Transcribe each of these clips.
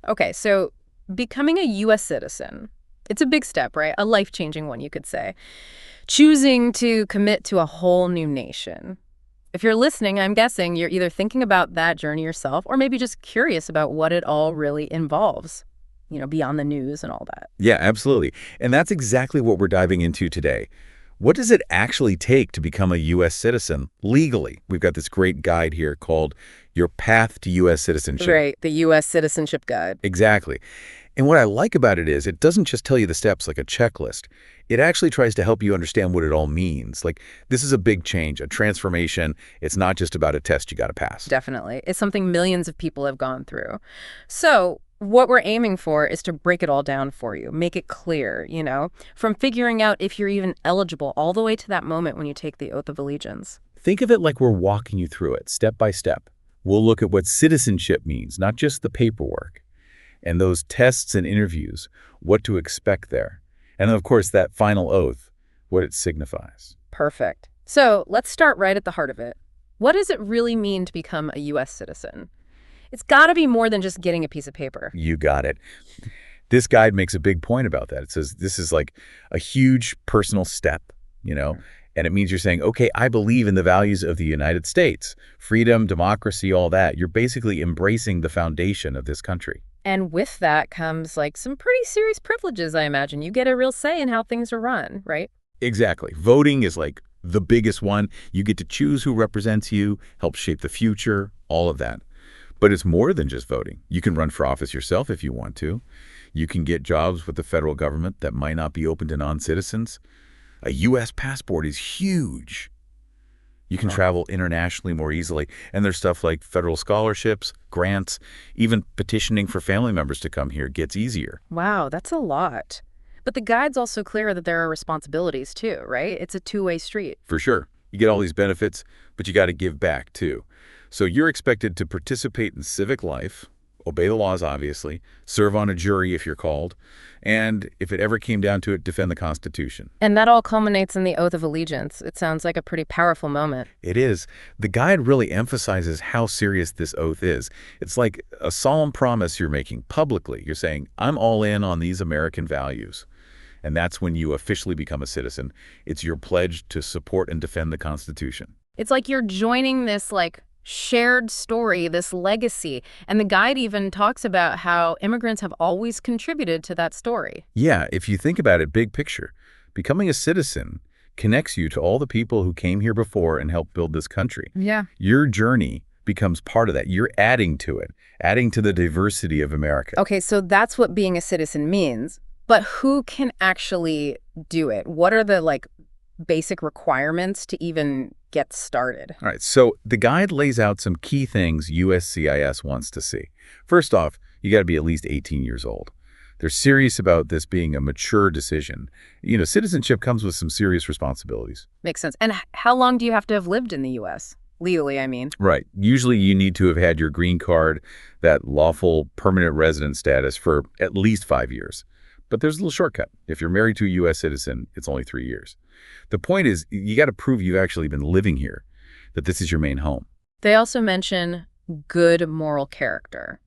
Okay, so becoming a U.S. citizen, it's a big step, right? A life-changing one, you could say. Choosing to commit to a whole new nation. If you're listening, I'm guessing you're either thinking about that journey yourself or maybe just curious about what it all really involves, beyond the news and all that. Yeah, absolutely. And that's exactly what we're diving into today. What does it actually take to become a U.S. citizen legally? We've got this great guide here called Your Path to U.S. Citizenship. Right, the U.S. Citizenship Guide. Exactly. And what I like about it is it doesn't just tell you the steps like a checklist. It actually tries to help you understand what it all means. Like, this is a big change, a transformation. It's not just about a test you got to pass. Definitely. It's something millions of people have gone through. So what we're aiming for is to break it all down for you, make it clear, from figuring out if you're even eligible all the way to that moment when you take the oath of allegiance. Think of it like we're walking you through it, step by step. We'll look at what citizenship means, not just the paperwork, and those tests and interviews, what to expect there. And then, of course, that final oath, what it signifies. Perfect. So let's start right at the heart of it. What does it really mean to become a U.S. citizen? It's got to be more than just getting a piece of paper. You got it. This guide makes a big point about that. It says this is like a huge personal step, and it means you're saying, okay, I believe in the values of the United States, freedom, democracy, all that. You're basically embracing the foundation of this country. And with that comes some pretty serious privileges, I imagine. You get a real say in how things are run, right? Exactly. Voting is like the biggest one. You get to choose who represents you, help shape the future, all of that. But it's more than just voting. You can run for office yourself if you want to. You can get jobs with the federal government that might not be open to non-citizens. A U.S. passport is huge. You can travel internationally more easily. And there's stuff like federal scholarships, grants, even petitioning for family members to come here gets easier. Wow, that's a lot. But the guide's also clear that there are responsibilities too, right? It's a two-way street. For sure. You get all these benefits, but you got to give back too. So you're expected to participate in civic life, obey the laws, obviously, serve on a jury if you're called, and if it ever came down to it, defend the Constitution. And that all culminates in the Oath of Allegiance. It sounds like a pretty powerful moment. It is. The guide really emphasizes how serious this oath is. It's like a solemn promise you're making publicly. You're saying, I'm all in on these American values. And that's when you officially become a citizen. It's your pledge to support and defend the Constitution. It's like you're joining this shared story, this legacy. And the guide even talks about how immigrants have always contributed to that story. Yeah, if you think about it, big picture, becoming a citizen connects you to all the people who came here before and helped build this country. Yeah. Your journey becomes part of that. You're adding to it, adding to the diversity of America. Okay, so that's what being a citizen means. But who can actually do it? What are the basic requirements to even get started? All right, so the guide lays out some key things USCIS wants to see. First off, you got to be at least 18 years old. They're serious about this being a mature decision. Citizenship comes with some serious responsibilities. Makes sense. And how long do you have to have lived in the U.S.? Legally, I mean. Right. Usually you need to have had your green card, that lawful permanent resident status, for at least 5 years. But there's a little shortcut. If you're married to a U.S. citizen, it's only 3 years. The point is, you got to prove you've actually been living here, that this is your main home. They also mention good moral character,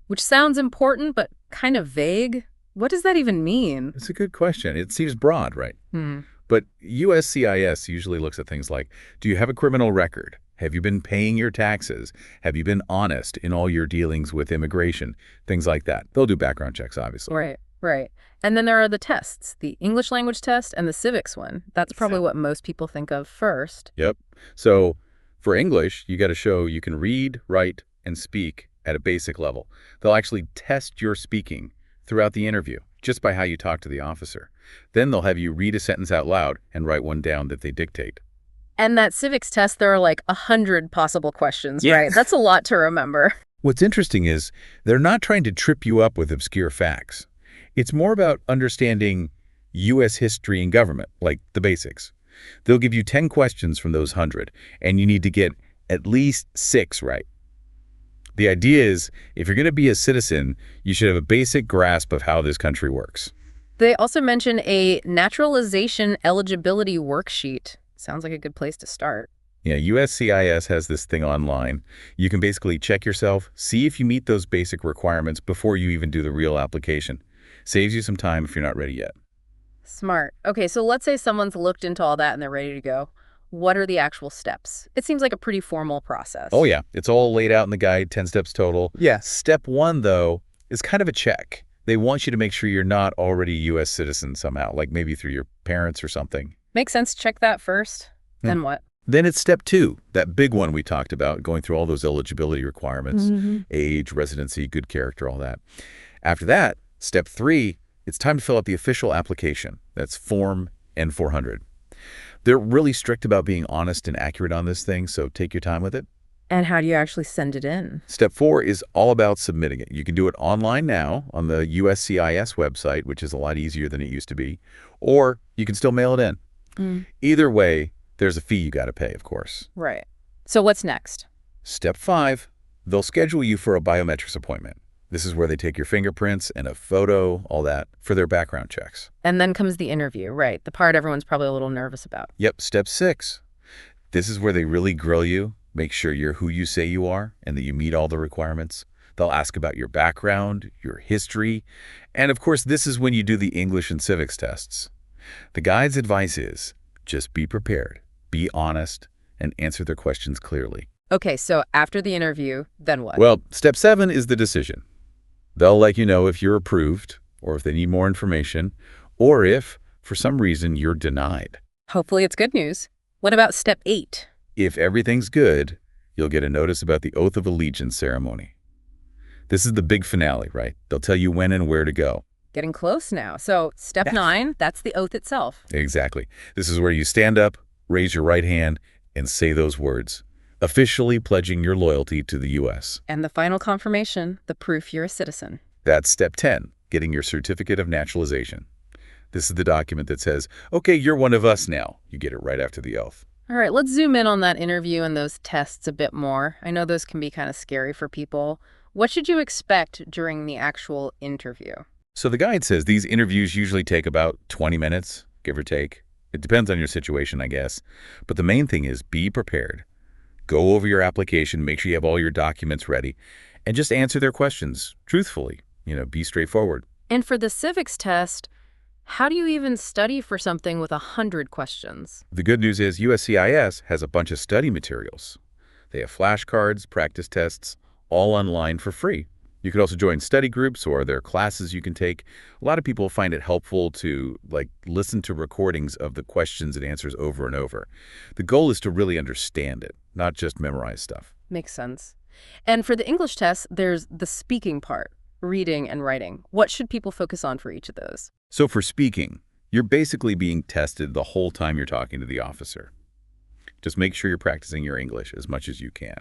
which sounds important, but kind of vague. What does that even mean? It's a good question. It seems broad, right? But USCIS usually looks at things like, do you have a criminal record? Have you been paying your taxes? Have you been honest in all your dealings with immigration? Things like that. They'll do background checks, obviously. Right. And then there are the tests, the English language test and the civics one. That's probably what most people think of first. Yep. So for English, you got to show you can read, write, and speak at a basic level. They'll actually test your speaking throughout the interview just by how you talk to the officer. Then they'll have you read a sentence out loud and write one down that they dictate. And that civics test, there are 100 possible questions, right? That's a lot to remember. What's interesting is they're not trying to trip you up with obscure facts. It's more about understanding U.S. history and government, like the basics. They'll give you 10 questions from those 100, and you need to get at least 6 right. The idea is, if you're going to be a citizen, you should have a basic grasp of how this country works. They also mention a naturalization eligibility worksheet. Sounds like a good place to start. Yeah, USCIS has this thing online. You can basically check yourself, see if you meet those basic requirements before you even do the real application. Saves you some time if you're not ready yet. Smart. Okay, so let's say someone's looked into all that and they're ready to go. What are the actual steps? It seems like a pretty formal process. Oh yeah, it's all laid out in the guide, 10 steps total. Yeah. Step one, though, is kind of a check. They want you to make sure you're not already a U.S. citizen somehow, like maybe through your parents or something. Makes sense. Check that first. Then what? Then it's step two, that big one we talked about, going through all those eligibility requirements, age, residency, good character, all that. After that, step three, it's time to fill out the official application. That's Form N-400. They're really strict about being honest and accurate on this thing, so take your time with it. And how do you actually send it in? Step four is all about submitting it. You can do it online now on the USCIS website, which is a lot easier than it used to be, or you can still mail it in. Either way, there's a fee you got to pay, of course. Right. So what's next? Step five, they'll schedule you for a biometrics appointment. This is where they take your fingerprints and a photo, all that, for their background checks. And then comes the interview, right? The part everyone's probably a little nervous about. Yep, step six. This is where they really grill you, make sure you're who you say you are and that you meet all the requirements. They'll ask about your background, your history, and of course, this is when you do the English and civics tests. The guide's advice is just be prepared, be honest, and answer their questions clearly. Okay, so after the interview, then what? Well, step seven is the decision. They'll let you know if you're approved, or if they need more information, or if, for some reason, you're denied. Hopefully it's good news. What about step 8? If everything's good, you'll get a notice about the Oath of Allegiance ceremony. This is the big finale, right? They'll tell you when and where to go. Getting close now. So step 9, that's the oath itself. Exactly. This is where you stand up, raise your right hand, and say those words, officially pledging your loyalty to the U.S. And the final confirmation, the proof you're a citizen. That's step 10, getting your certificate of naturalization. This is the document that says, okay, you're one of us now. You get it right after the oath. All right, let's zoom in on that interview and those tests a bit more. I know those can be kind of scary for people. What should you expect during the actual interview? So the guide says these interviews usually take about 20 minutes, give or take. It depends on your situation, I guess. But the main thing is be prepared. Go over your application, make sure you have all your documents ready, and just answer their questions truthfully. Be straightforward. And for the civics test, how do you even study for something with 100 questions? The good news is USCIS has a bunch of study materials. They have flashcards, practice tests, all online for free. You can also join study groups or there are classes you can take. A lot of people find it helpful to listen to recordings of the questions and answers over and over. The goal is to really understand it, not just memorize stuff. Makes sense. And for the English test, there's the speaking part, reading and writing. What should people focus on for each of those? So for speaking, you're basically being tested the whole time you're talking to the officer. Just make sure you're practicing your English as much as you can.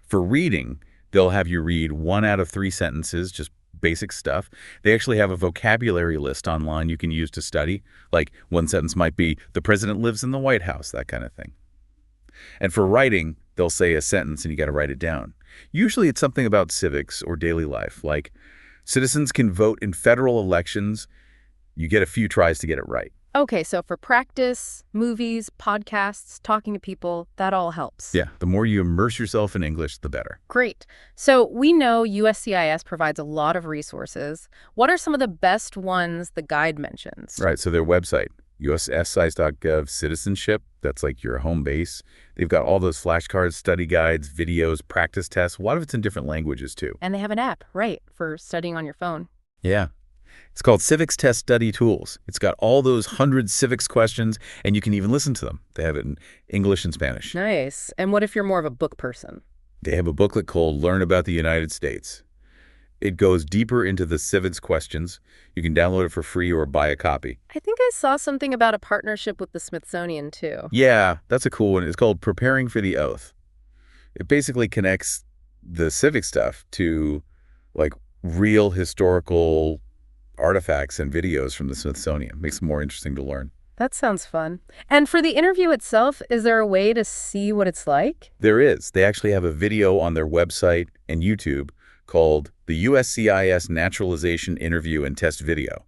For reading, they'll have you read 1 out of 3 sentences, just basic stuff. They actually have a vocabulary list online you can use to study. Like one sentence might be, the president lives in the White House, that kind of thing. And for writing, they'll say a sentence and you got to write it down. Usually it's something about civics or daily life, like citizens can vote in federal elections. You get a few tries to get it right. Okay, so for practice, movies, podcasts, talking to people, that all helps. Yeah, the more you immerse yourself in English, the better. Great. So we know USCIS provides a lot of resources. What are some of the best ones the guide mentions? Right, so their website, uscis.gov citizenship, that's like your home base. They've got all those flashcards, study guides, videos, practice tests. A lot of it's in different languages, too. And they have an app, right, for studying on your phone. Yeah. It's called Civics Test Study Tools. It's got all those 100 civics questions, and you can even listen to them. They have it in English and Spanish. Nice. And what if you're more of a book person? They have a booklet called Learn About the United States. It goes deeper into the civics questions. You can download it for free or buy a copy. I think I saw something about a partnership with the Smithsonian, too. Yeah, that's a cool one. It's called Preparing for the Oath. It basically connects the civic stuff to, real historical artifacts and videos from the Smithsonian. Makes it more interesting to learn. That sounds fun. And for the interview itself, is there a way to see what it's like? There is. They actually have a video on their website and YouTube called the USCIS Naturalization Interview and Test Video.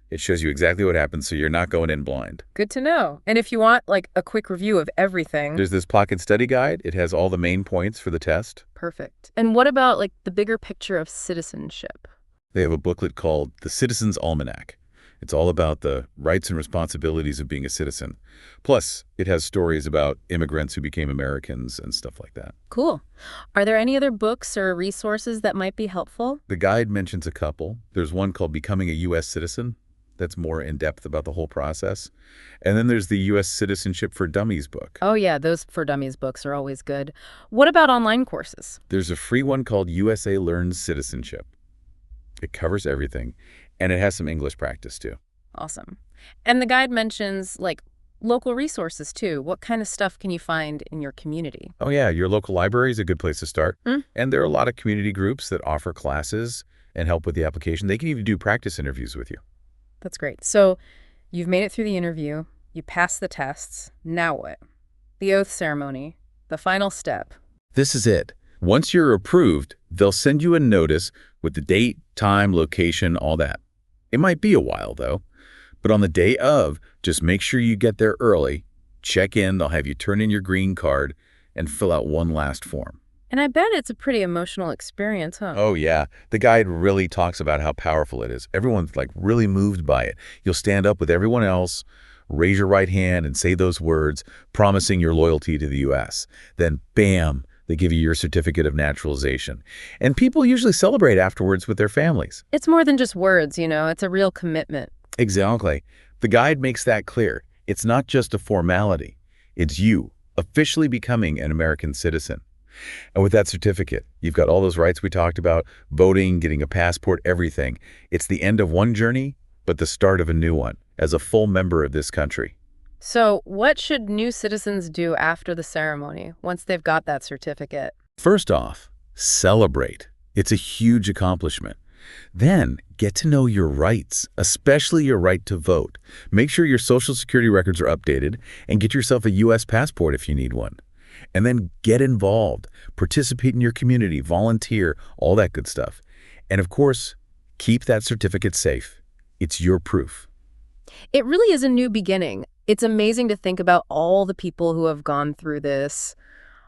It shows you exactly what happens, so you're not going in blind. Good to know. And if you want, like, a quick review of everything. There's this pocket study guide. It has all the main points for the test. Perfect. And what about, like, the bigger picture of citizenship? They have a booklet called The Citizen's Almanac. It's all about the rights and responsibilities of being a citizen. Plus, it has stories about immigrants who became Americans and stuff like that. Cool. Are there any other books or resources that might be helpful? The guide mentions a couple. There's one called Becoming a U.S. Citizen. That's more in-depth about the whole process. And then there's the U.S. Citizenship for Dummies book. Oh, yeah, those For Dummies books are always good. What about online courses? There's a free one called USA Learns Citizenship. It covers everything, and it has some English practice, too. Awesome. And the guide mentions, like, local resources, too. What kind of stuff can you find in your community? Oh, yeah, your local library is a good place to start. And there are a lot of community groups that offer classes and help with the application. They can even do practice interviews with you. That's great. So you've made it through the interview. You passed the tests. Now what? The oath ceremony, the final step. This is it. Once you're approved, they'll send you a notice with the date, time, location, all that. It might be a while, though. But on the day of, just make sure you get there early, check in, they'll have you turn in your green card, and fill out one last form. And I bet it's a pretty emotional experience, huh? Oh, yeah. The guide really talks about how powerful it is. Everyone's, like, really moved by it. You'll stand up with everyone else, raise your right hand, and say those words, promising your loyalty to the U.S. Then, bam, they give you your certificate of naturalization. And people usually celebrate afterwards with their families. It's more than just words, you know. It's a real commitment. Exactly. The guide makes that clear. It's not just a formality. It's you officially becoming an American citizen. And with that certificate, you've got all those rights we talked about, voting, getting a passport, everything. It's the end of one journey, but the start of a new one as a full member of this country. So what should new citizens do after the ceremony, once they've got that certificate? First off, celebrate. It's a huge accomplishment. Then get to know your rights, especially your right to vote. Make sure your Social Security records are updated and get yourself a U.S. passport if you need one. And then get involved, participate in your community, volunteer, all that good stuff. And of course, keep that certificate safe. It's your proof. It really is a new beginning. It's amazing to think about all the people who have gone through this,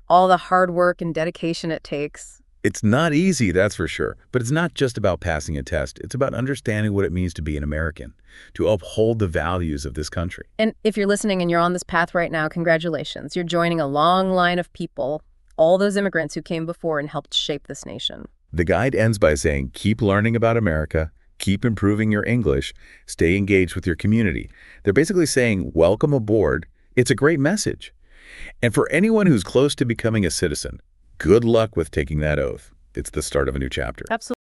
all the hard work and dedication it takes. It's not easy, that's for sure. But it's not just about passing a test. It's about understanding what it means to be an American, to uphold the values of this country. And if you're listening and you're on this path right now, congratulations. You're joining a long line of people, all those immigrants who came before and helped shape this nation. The guide ends by saying, keep learning about America, keep improving your English, stay engaged with your community. They're basically saying, welcome aboard. It's a great message. And for anyone who's close to becoming a citizen, good luck with taking that oath. It's the start of a new chapter. Absolutely.